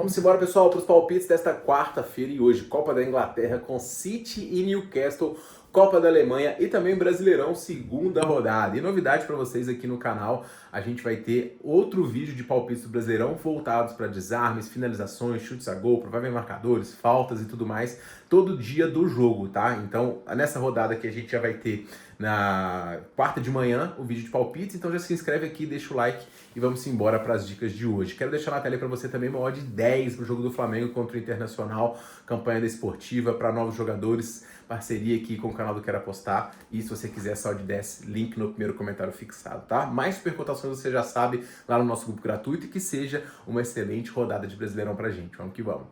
Vamos embora, pessoal, para os palpites desta quarta-feira e hoje. Copa da Inglaterra com City e Newcastle, Copa da Alemanha e também Brasileirão, segunda rodada. E novidade para vocês aqui no canal, a gente vai ter outro vídeo de palpites do Brasileirão voltados para desarmes, finalizações, chutes a gol, prováveis marcadores, faltas e tudo mais, todo dia do jogo, tá? Então, nessa rodada aqui a gente já vai ter na quarta de manhã o vídeo de palpites, então já se inscreve aqui, deixa o like e vamos embora para as dicas de hoje. Quero deixar na tela para você também uma odd 10 para o jogo do Flamengo contra o Internacional, campanha desportiva para novos jogadores, parceria aqui com o canal do Quero Apostar. E se você quiser essa odd 10, link no primeiro comentário fixado, tá? Mais supercotações você já sabe lá no nosso grupo gratuito, e que seja uma excelente rodada de Brasileirão pra gente. Vamos que vamos.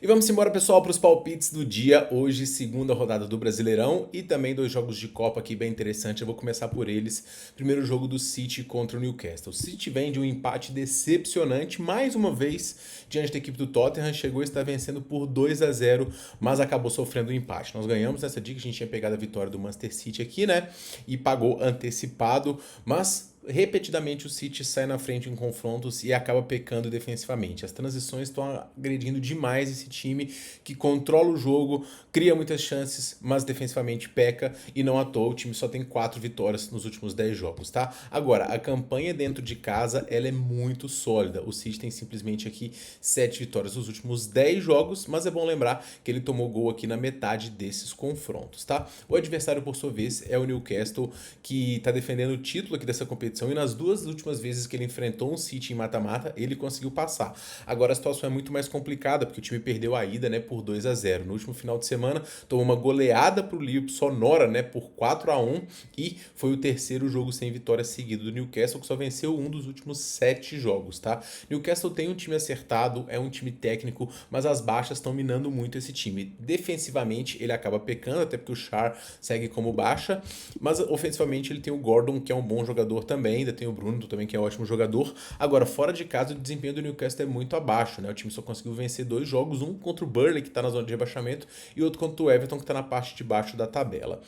E vamos embora, pessoal, para os palpites do dia. Hoje, segunda rodada do Brasileirão e também dois jogos de Copa aqui bem interessante. Eu vou começar por eles. Primeiro jogo do City contra o Newcastle. O City vem de um empate decepcionante, mais uma vez, diante da equipe do Tottenham. Chegou a estar vencendo por 2-0, mas acabou sofrendo um empate. Nós ganhamos nessa dica, a gente tinha pegado a vitória do Manchester City aqui, né? E pagou antecipado, mas repetidamente o City sai na frente em confrontos e acaba pecando defensivamente. As transições estão agredindo demais esse time, que controla o jogo, cria muitas chances, mas defensivamente peca, e não à toa o time só tem 4 vitórias nos últimos 10 jogos, tá? Agora, a campanha dentro de casa, ela é muito sólida. O City tem simplesmente aqui 7 vitórias nos últimos 10 jogos, mas é bom lembrar que ele tomou gol aqui na metade desses confrontos, tá? O adversário, por sua vez, é o Newcastle, que está defendendo o título aqui dessa competição, e nas duas últimas vezes que ele enfrentou um City em mata-mata, ele conseguiu passar. Agora a situação é muito mais complicada, porque o time perdeu a ida, né, por 2-0. No último final de semana, tomou uma goleada pro Liverpool, sonora, né, por 4-1, e foi o terceiro jogo sem vitória seguido do Newcastle, que só venceu um dos últimos 7 jogos, tá? Newcastle tem um time acertado, é um time técnico, mas as baixas estão minando muito esse time. Defensivamente, ele acaba pecando, até porque o Schär segue como baixa, mas ofensivamente ele tem o Gordon, que é um bom jogador também, ainda tem o Bruno também, que é um ótimo jogador. Agora, fora de casa, o desempenho do Newcastle é muito abaixo, né? O time só conseguiu vencer 2 jogos, um contra o Burnley, que tá na zona de rebaixamento, e outro contra o Everton, que tá na parte de baixo da tabela.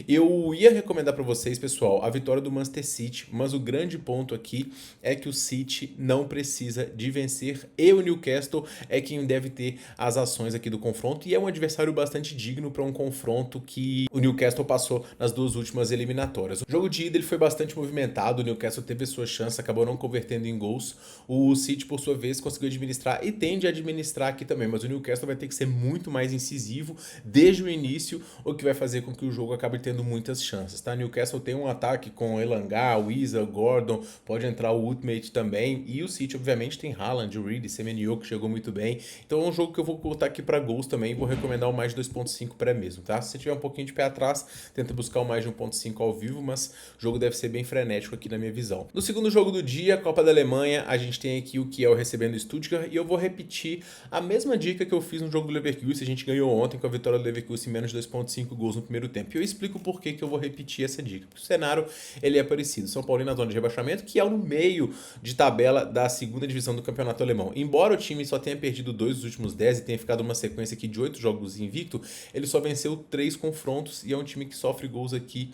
Eu ia recomendar para vocês, pessoal, a vitória do Manchester City, mas o grande ponto aqui é que o City não precisa de vencer, e o Newcastle é quem deve ter as ações aqui do confronto, e é um adversário bastante digno para um confronto que o Newcastle passou nas duas últimas eliminatórias. O jogo de ida ele foi bastante movimentado, o Newcastle teve sua chance, acabou não convertendo em gols. O City, por sua vez, conseguiu administrar e tende a administrar aqui também, mas o Newcastle vai ter que ser muito mais incisivo desde o início, o que vai fazer com que o jogo acabe tendo muitas chances, tá? Newcastle tem um ataque com Elanga, Wisa, Gordon, pode entrar o Ultimate também, e o City, obviamente, tem Haaland, Reed, Semenyo, que chegou muito bem. Então é um jogo que eu vou botar aqui para gols também, vou recomendar o mais de 2.5 pré mesmo, tá? Se você tiver um pouquinho de pé atrás, tenta buscar o mais de 1.5 ao vivo, mas o jogo deve ser bem frenético aqui na minha visão. No segundo jogo do dia, Copa da Alemanha, a gente tem aqui o Kiel recebendo o Stuttgart, e eu vou repetir a mesma dica que eu fiz no jogo do Leverkusen. A gente ganhou ontem com a vitória do Leverkusen em menos de 2.5 gols no primeiro tempo. E eu explico por que eu vou repetir essa dica. Porque o cenário ele é parecido. São Paulo na zona de rebaixamento, que é no meio de tabela da segunda divisão do campeonato alemão. Embora o time só tenha perdido 2 dos últimos 10 e tenha ficado uma sequência aqui de 8 jogos invicto, ele só venceu 3 confrontos, e é um time que sofre gols aqui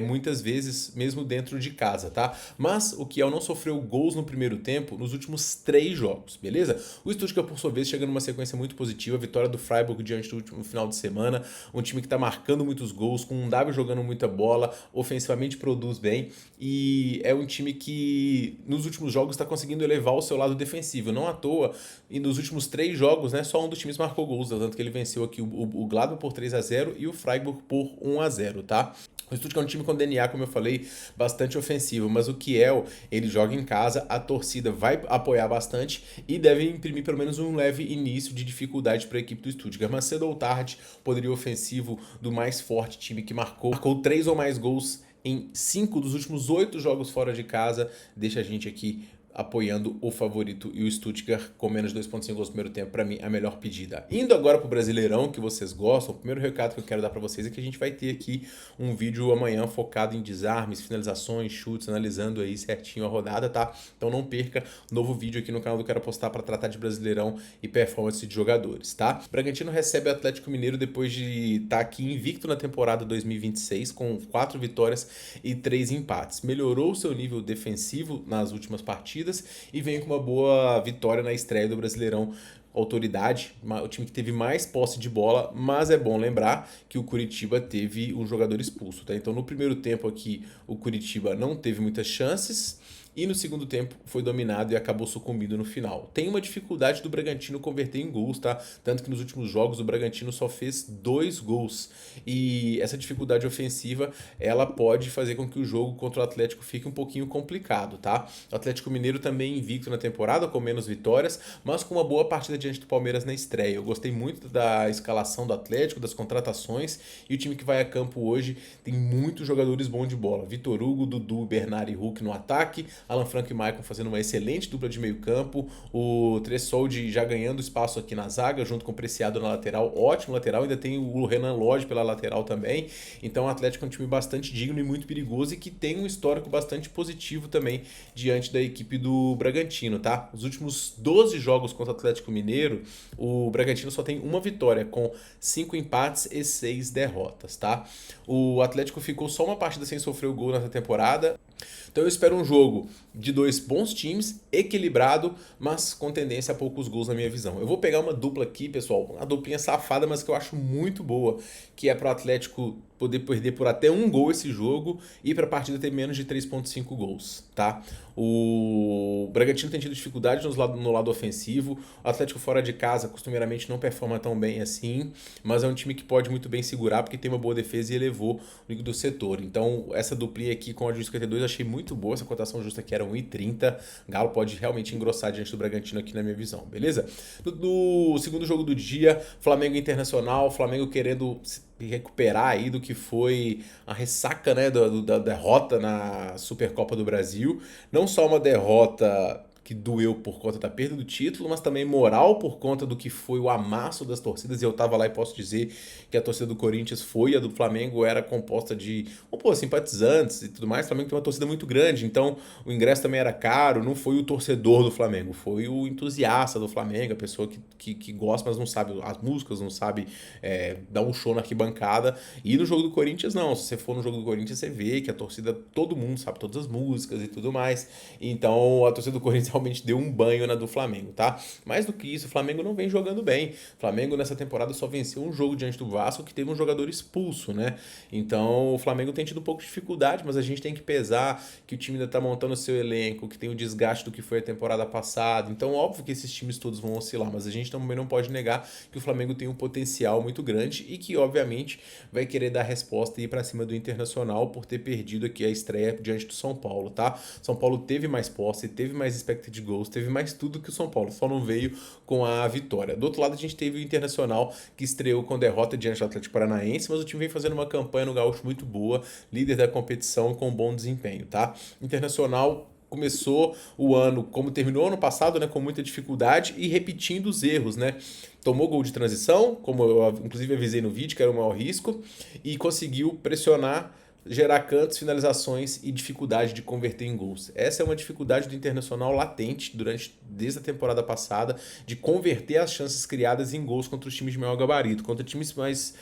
muitas vezes, mesmo dentro de casa, tá? Mas o Kiel não sofreu gols no primeiro tempo nos últimos 3 jogos, beleza? O Stuttgart, por sua vez, chega numa sequência muito positiva, a vitória do Freiburg diante do último final de semana, um time que tá marcando muitos gols, com um Davi jogando muita bola, ofensivamente produz bem, e é um time que nos últimos jogos está conseguindo elevar o seu lado defensivo, não à toa, e nos últimos 3 jogos, né, só um dos times marcou gols, tanto que ele venceu aqui o Gladbach por 3-0 e o Freiburg por 1-0, tá? O Stuttgart é um time com DNA, como eu falei, bastante ofensivo, mas o Kiel, ele joga em casa, a torcida vai apoiar bastante e deve imprimir pelo menos um leve início de dificuldade para a equipe do Stuttgart, mas cedo ou tarde, poderio ofensivo do mais forte time que marcou 3 ou mais gols em 5 dos últimos 8 jogos fora de casa, deixa a gente aqui apoiando o favorito e o Stuttgart com menos de 2,5 gols no primeiro tempo, para mim, a melhor pedida. Indo agora pro Brasileirão, que vocês gostam, o primeiro recado que eu quero dar para vocês é que a gente vai ter aqui um vídeo amanhã focado em desarmes, finalizações, chutes, analisando aí certinho a rodada, tá? Então não perca, novo vídeo aqui no canal do Quero Apostar para tratar de Brasileirão e performance de jogadores, tá? O Bragantino recebe o Atlético Mineiro depois de estar aqui invicto na temporada 2026, com 4 vitórias e 3 empates. Melhorou o seu nível defensivo nas últimas partidas e vem com uma boa vitória na estreia do Brasileirão. Autoridade, o time que teve mais posse de bola, mas é bom lembrar que o Curitiba teve um jogador expulso, tá? Então no primeiro tempo aqui o Curitiba não teve muitas chances e no segundo tempo foi dominado e acabou sucumbindo no final. Tem uma dificuldade do Bragantino converter em gols, tá? Tanto que nos últimos jogos o Bragantino só fez 2 gols. E essa dificuldade ofensiva, ela pode fazer com que o jogo contra o Atlético fique um pouquinho complicado, tá? O Atlético Mineiro também invicto na temporada, com menos vitórias, mas com uma boa partida diante do Palmeiras na estreia. Eu gostei muito da escalação do Atlético, das contratações, e o time que vai a campo hoje tem muitos jogadores bons de bola. Vitor Hugo, Dudu, Bernard e Hulk no ataque, Alan Franco e Maicon fazendo uma excelente dupla de meio campo, o Tressoldi já ganhando espaço aqui na zaga, junto com o Preciado na lateral, ótimo lateral, ainda tem o Renan Lodge pela lateral também, então o Atlético é um time bastante digno e muito perigoso e que tem um histórico bastante positivo também diante da equipe do Bragantino, tá? Os últimos 12 jogos contra o Atlético Mineiro, o Bragantino só tem uma vitória, com 5 empates e 6 derrotas, tá? O Atlético ficou só uma partida sem sofrer o gol nessa temporada, então eu espero um jogo de 2 bons times, equilibrado, mas com tendência a poucos gols na minha visão. Eu vou pegar uma dupla aqui, pessoal, uma duplinha safada, mas que eu acho muito boa, que é para o Atlético poder perder por até 1 gol esse jogo e para a partida ter menos de 3,5 gols, tá? O Bragantino tem tido dificuldade no lado ofensivo, o Atlético fora de casa costumeiramente não performa tão bem assim, mas é um time que pode muito bem segurar porque tem uma boa defesa e elevou o nível do setor. Então essa duplinha aqui com a de 52 eu achei muito boa, essa cotação justa aqui era 1,30, Galo pode realmente engrossar diante do Bragantino aqui na minha visão, beleza? No segundo jogo do dia, Flamengo Internacional, Flamengo querendo recuperar aí do que foi a ressaca, né, da derrota na Supercopa do Brasil. Não só uma derrota que doeu por conta da perda do título, mas também moral por conta do que foi o amasso das torcidas, e eu tava lá e posso dizer que a torcida do Corinthians foi, a do Flamengo era composta de, simpatizantes e tudo mais. O Flamengo tem uma torcida muito grande, então o ingresso também era caro, não foi o torcedor do Flamengo, foi o entusiasta do Flamengo, a pessoa que gosta, mas não sabe as músicas, não sabe dar um show na arquibancada. E no jogo do Corinthians não, se você for no jogo do Corinthians você vê que a torcida, todo mundo sabe todas as músicas e tudo mais, então a torcida do Corinthians realmente deu um banho na do Flamengo, tá? Mais do que isso, o Flamengo não vem jogando bem. O Flamengo nessa temporada só venceu um jogo diante do Vasco que teve um jogador expulso, né? Então o Flamengo tem tido um pouco de dificuldade, mas a gente tem que pesar que o time ainda tá montando o seu elenco, que tem o desgaste do que foi a temporada passada. Então óbvio que esses times todos vão oscilar, mas a gente também não pode negar que o Flamengo tem um potencial muito grande e que obviamente vai querer dar resposta e ir pra cima do Internacional por ter perdido aqui a estreia diante do São Paulo, tá? São Paulo teve mais posse, teve mais expectativa de gols, teve mais tudo que o São Paulo, só não veio com a vitória. Do outro lado, a gente teve o Internacional, que estreou com derrota diante do Atlético Paranaense, mas o time vem fazendo uma campanha no Gaúcho muito boa, líder da competição com bom desempenho, tá? Internacional começou o ano, como terminou ano passado, né, com muita dificuldade e repetindo os erros, né? Tomou gol de transição, como eu inclusive avisei no vídeo, que era o maior risco, e conseguiu pressionar, gerar cantos, finalizações e dificuldade de converter em gols. Essa é uma dificuldade do Internacional latente desde a temporada passada, de converter as chances criadas em gols contra os times de maior gabarito. Contra times mais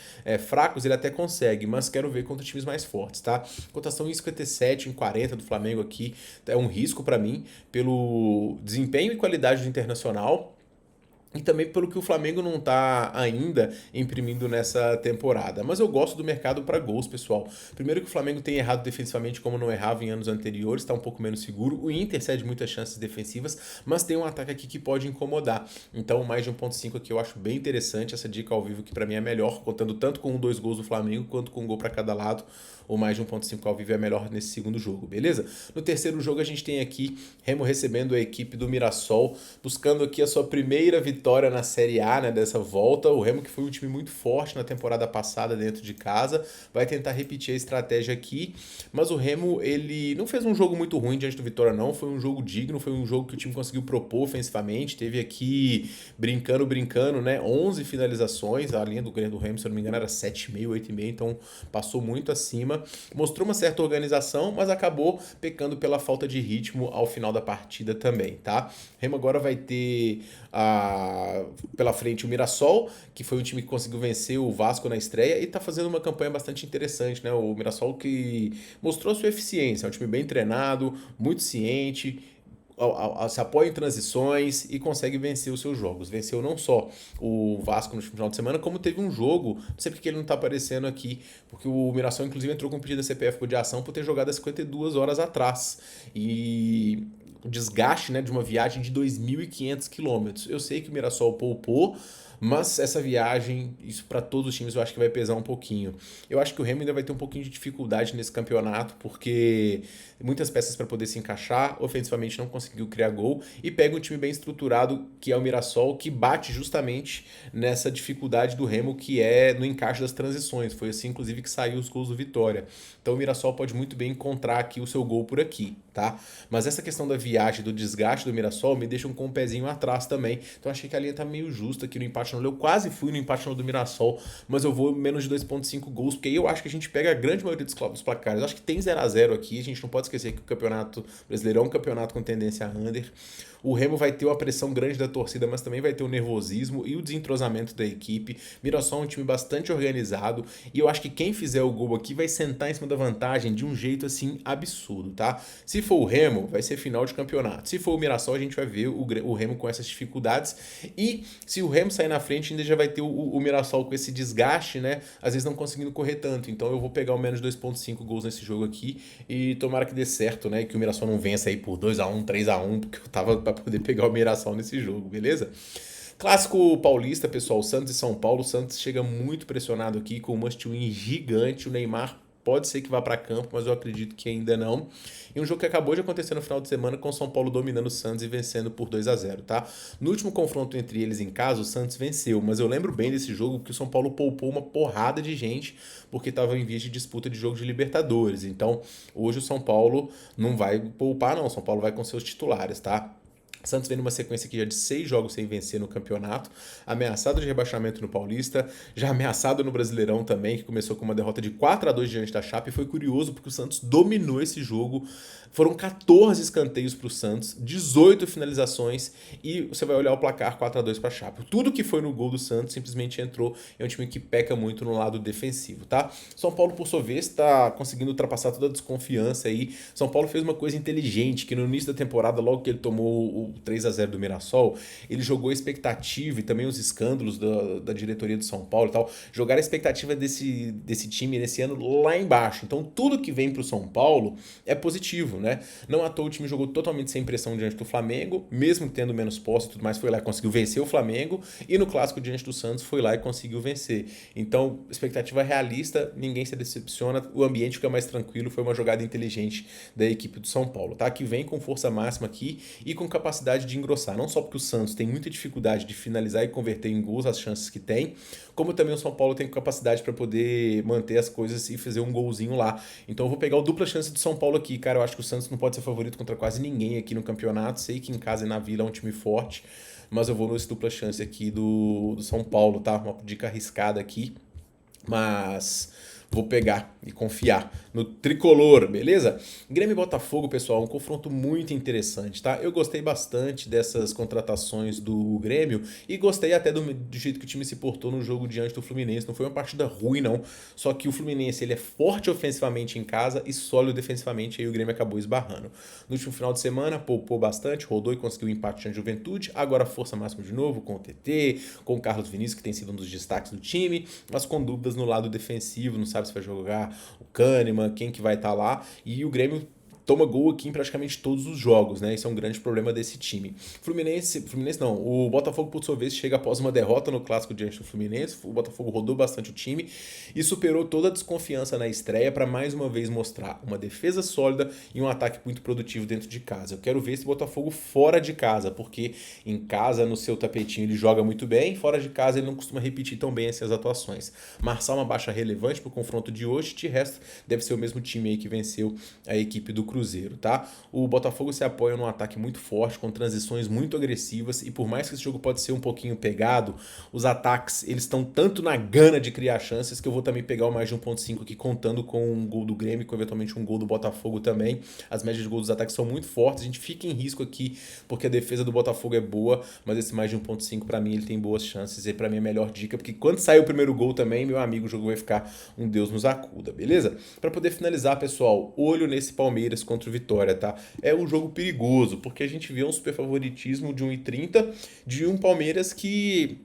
fracos ele até consegue, mas quero ver contra times mais fortes, tá? Cotação em 57, em 40 do Flamengo aqui é um risco para mim, pelo desempenho e qualidade do Internacional, e também pelo que o Flamengo não está ainda imprimindo nessa temporada. Mas eu gosto do mercado para gols, pessoal. Primeiro que o Flamengo tem errado defensivamente como não errava em anos anteriores, está um pouco menos seguro. O Inter cede muitas chances defensivas, mas tem um ataque aqui que pode incomodar. Então mais de 1,5 aqui eu acho bem interessante. Essa dica ao vivo que para mim é melhor, contando tanto com 2 gols do Flamengo quanto com um gol para cada lado. Ou mais de 1,5 ao vivo é melhor nesse segundo jogo, beleza? No terceiro jogo a gente tem aqui Remo recebendo a equipe do Mirassol, buscando aqui a sua primeira vitória vitória na Série A, né, dessa volta. O Remo, que foi um time muito forte na temporada passada dentro de casa, vai tentar repetir a estratégia aqui. Mas o Remo, ele não fez um jogo muito ruim diante do Vitória, não. Foi um jogo digno, foi um jogo que o time conseguiu propor ofensivamente. Teve aqui, brincando, né, 11 finalizações. A linha do Remo, se eu não me engano, era 7,5, 8,5, então passou muito acima. Mostrou uma certa organização, mas acabou pecando pela falta de ritmo ao final da partida também, tá? O Remo agora vai ter pela frente o Mirassol, que foi um time que conseguiu vencer o Vasco na estreia e tá fazendo uma campanha bastante interessante, né? O Mirassol que mostrou sua eficiência, é um time bem treinado, muito ciente, se apoia em transições e consegue vencer os seus jogos. Venceu não só o Vasco no final de semana, como teve um jogo, não sei porque ele não tá aparecendo aqui, porque o Mirassol inclusive entrou com um pedido da CPF de ação por ter jogado há 52 horas atrás. E o desgaste, né, de uma viagem de 2.500 quilômetros. Eu sei que o Mirassol poupou, mas essa viagem, isso para todos os times, eu acho que vai pesar um pouquinho. Eu acho que o Remo ainda vai ter um pouquinho de dificuldade nesse campeonato, porque muitas peças para poder se encaixar, ofensivamente não conseguiu criar gol, e pega um time bem estruturado, que é o Mirassol, que bate justamente nessa dificuldade do Remo, que é no encaixe das transições. Foi assim, inclusive, que saiu os gols do Vitória. Então o Mirassol pode muito bem encontrar aqui o seu gol por aqui, tá? Mas essa questão da viagem, do desgaste do Mirassol, me deixa com um pezinho atrás também. Então achei que a linha tá meio justa aqui no empate no. Eu quase fui no empate no do Mirassol, mas eu vou menos de 2,5 gols, porque aí eu acho que a gente pega a grande maioria dos placares. Eu acho que tem 0-0 aqui, a gente não pode esquecer que o Campeonato Brasileiro é um campeonato com tendência under. O Remo vai ter uma pressão grande da torcida, mas também vai ter o nervosismo e o desentrosamento da equipe. Mirassol é um time bastante organizado e eu acho que quem fizer o gol aqui vai sentar em cima da vantagem de um jeito assim absurdo, tá? Se for o Remo, vai ser final de campeonato. Se for o Mirassol, a gente vai ver o Remo com essas dificuldades. E se o Remo sair na frente, ainda já vai ter o Mirassol com esse desgaste, né? Às vezes não conseguindo correr tanto. Então eu vou pegar o menos 2,5 gols nesse jogo aqui e tomara que dê certo, né? Que o Mirassol não vença aí por 2-1, 3-1, porque eu tava pra poder pegar o Mirassol nesse jogo, beleza? Clássico paulista, pessoal, Santos e São Paulo. O Santos chega muito pressionado aqui com um must-win gigante. O Neymar pode ser que vá para campo, mas eu acredito que ainda não. E um jogo que acabou de acontecer no final de semana com o São Paulo dominando o Santos e vencendo por 2-0, tá? No último confronto entre eles em casa, o Santos venceu, mas eu lembro bem desse jogo porque o São Paulo poupou uma porrada de gente porque estava em vias de disputa de jogo de Libertadores. Então, hoje o São Paulo não vai poupar, não. O São Paulo vai com seus titulares, tá? Santos vem numa sequência aqui já de 6 jogos sem vencer no campeonato, ameaçado de rebaixamento no Paulista, já ameaçado no Brasileirão também, que começou com uma derrota de 4-2 diante da Chape, e foi curioso porque o Santos dominou esse jogo. Foram 14 escanteios para o Santos, 18 finalizações e você vai olhar o placar 4-2 para a Chape. Tudo que foi no gol do Santos simplesmente entrou. É um time que peca muito no lado defensivo, tá? São Paulo, por sua vez, está conseguindo ultrapassar toda a desconfiança aí. São Paulo fez uma coisa inteligente, que no início da temporada, logo que ele tomou o 3-0 do Mirassol, ele jogou a expectativa e também os escândalos da diretoria do São Paulo e tal, jogaram a expectativa desse time nesse ano lá embaixo. Então tudo que vem para o São Paulo é positivo, né? Não à toa o time jogou totalmente sem pressão diante do Flamengo, mesmo tendo menos posse e tudo mais, foi lá e conseguiu vencer o Flamengo, e no clássico diante do Santos foi lá e conseguiu vencer. Então, expectativa realista, ninguém se decepciona, o ambiente fica mais tranquilo, foi uma jogada inteligente da equipe do São Paulo, tá? Que vem com força máxima aqui e com capacidade de engrossar, não só porque o Santos tem muita dificuldade de finalizar e converter em gols as chances que tem, como também o São Paulo tem capacidade para poder manter as coisas e fazer um golzinho lá. Então eu vou pegar o dupla chance do São Paulo aqui, cara. Eu acho que o Santos não pode ser favorito contra quase ninguém aqui no campeonato. Sei que em casa e na Vila é um time forte, mas eu vou nesse dupla chance aqui do São Paulo, tá? Uma dica arriscada aqui, mas vou pegar e confiar no tricolor, beleza? Grêmio e Botafogo, pessoal, um confronto muito interessante, tá? Eu gostei bastante dessas contratações do Grêmio e gostei até do jeito que o time se portou no jogo diante do Fluminense. Não foi uma partida ruim, não. Só que o Fluminense, ele é forte ofensivamente em casa e sólido defensivamente, aí o Grêmio acabou esbarrando. No último final de semana, poupou bastante, rodou e conseguiu um empate na Juventude. Agora força máxima de novo com o TT, com o Carlos Vinícius, que tem sido um dos destaques do time, mas com dúvidas no lado defensivo, não sabe se vai jogar o Kahneman, quem que vai estar lá, e o Grêmio toma gol aqui em praticamente todos os jogos, né? Isso é um grande problema desse time. Fluminense não, o Botafogo por sua vez chega após uma derrota no clássico diante do Fluminense. O Botafogo rodou bastante o time e superou toda a desconfiança na estreia para mais uma vez mostrar uma defesa sólida e um ataque muito produtivo dentro de casa. Eu quero ver esse Botafogo fora de casa, porque em casa, no seu tapetinho, ele joga muito bem, fora de casa ele não costuma repetir tão bem essas atuações. Marçal uma baixa relevante pro confronto de hoje, de resto deve ser o mesmo time aí que venceu a equipe do Cruzeiro, tá? O Botafogo se apoia num ataque muito forte, com transições muito agressivas, e por mais que esse jogo pode ser um pouquinho pegado, os ataques, eles estão tanto na gana de criar chances, que eu vou também pegar o mais de 1.5 aqui, contando com um gol do Grêmio, com eventualmente um gol do Botafogo também. As médias de gols dos ataques são muito fortes, a gente fica em risco aqui, porque a defesa do Botafogo é boa, mas esse mais de 1.5 para mim ele tem boas chances, e para mim é a melhor dica, porque quando sair o primeiro gol também, meu amigo, o jogo vai ficar um Deus nos acuda, beleza? Para poder finalizar, pessoal, olho nesse Palmeiras contra o Vitória, tá? É um jogo perigoso, porque a gente vê um super favoritismo de 1,30 de um Palmeiras que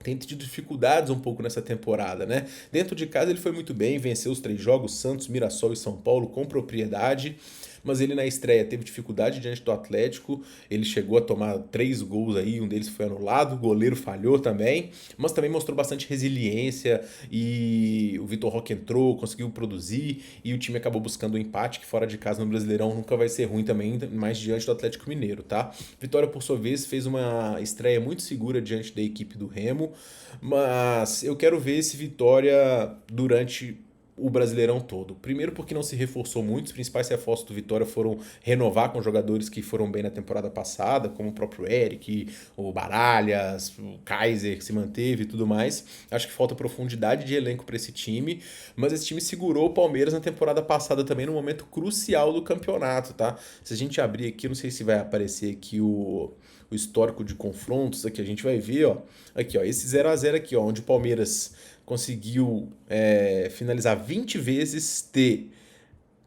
tem tido dificuldades um pouco nessa temporada, né? Dentro de casa ele foi muito bem, venceu os 3 jogos, Santos, Mirassol e São Paulo com propriedade, mas ele na estreia teve dificuldade diante do Atlético, ele chegou a tomar 3 gols aí, um deles foi anulado, o goleiro falhou também, mas também mostrou bastante resiliência e o Vitor Roque entrou, conseguiu produzir e o time acabou buscando o empate, que fora de casa no Brasileirão nunca vai ser ruim também, mais diante do Atlético Mineiro, tá? Vitória, por sua vez, fez uma estreia muito segura diante da equipe do Remo, mas eu quero ver esse Vitória durante o Brasileirão todo. Primeiro porque não se reforçou muito, os principais reforços do Vitória foram renovar com jogadores que foram bem na temporada passada, como o próprio Eric, o Baralhas, o Kaiser que se manteve e tudo mais. Acho que falta profundidade de elenco para esse time, mas esse time segurou o Palmeiras na temporada passada também no momento crucial do campeonato, tá? Se a gente abrir aqui, não sei se vai aparecer aqui o histórico de confrontos, aqui a gente vai ver, ó, aqui, ó, esse 0-0 aqui, ó, onde o Palmeiras conseguiu finalizar 20 vezes, ter,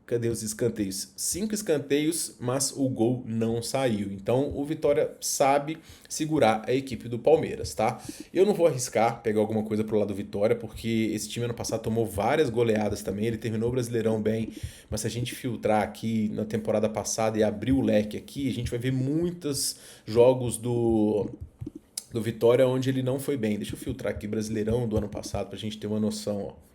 cadê os escanteios? 5 escanteios, mas o gol não saiu. Então o Vitória sabe segurar a equipe do Palmeiras, tá? Eu não vou arriscar pegar alguma coisa pro lado do Vitória, porque esse time ano passado tomou várias goleadas também, ele terminou o Brasileirão bem, mas se a gente filtrar aqui na temporada passada e abrir o leque aqui, a gente vai ver muitos jogos do Vitória onde ele não foi bem. Deixa eu filtrar aqui Brasileirão do ano passado pra gente ter uma noção, ó.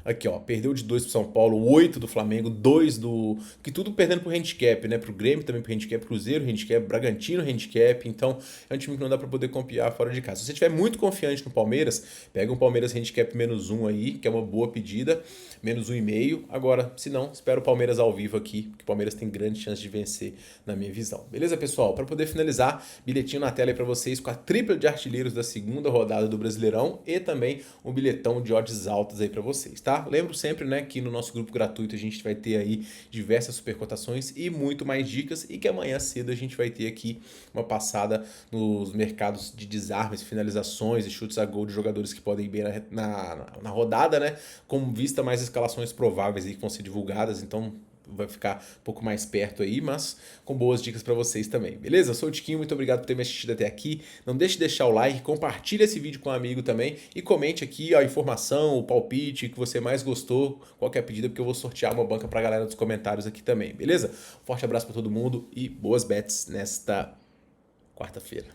Aqui, ó, perdeu de 2 pro São Paulo, 8 do Flamengo, 2 do... Que tudo perdendo pro handicap, né? Pro Grêmio também pro handicap, Cruzeiro, handicap, Bragantino, handicap. Então, é um time que não dá pra poder confiar fora de casa. Se você estiver muito confiante no Palmeiras, pega um Palmeiras handicap -1 aí, que é uma boa pedida, -1,5. Agora, se não, espera o Palmeiras ao vivo aqui, porque o Palmeiras tem grande chance de vencer, na minha visão. Beleza, pessoal? Para poder finalizar, bilhetinho na tela aí pra vocês com a tripla de artilheiros da segunda rodada do Brasileirão e também um bilhetão de odds altas aí pra vocês, tá? Lembro sempre, né, que no nosso grupo gratuito a gente vai ter aí diversas supercotações e muito mais dicas, e que amanhã cedo a gente vai ter aqui uma passada nos mercados de desarmes, finalizações e chutes a gol de jogadores que podem ir bem na rodada, né, com vista mais escalações prováveis aí que vão ser divulgadas, então vai ficar um pouco mais perto aí, mas com boas dicas para vocês também, beleza? Eu sou o Tiquinho, muito obrigado por ter me assistido até aqui. Não deixe de deixar o like, compartilhe esse vídeo com um amigo também e comente aqui a informação, o palpite que você mais gostou, qualquer pedida, porque eu vou sortear uma banca pra galera dos comentários aqui também, beleza? Forte abraço para todo mundo e boas bets nesta quarta-feira.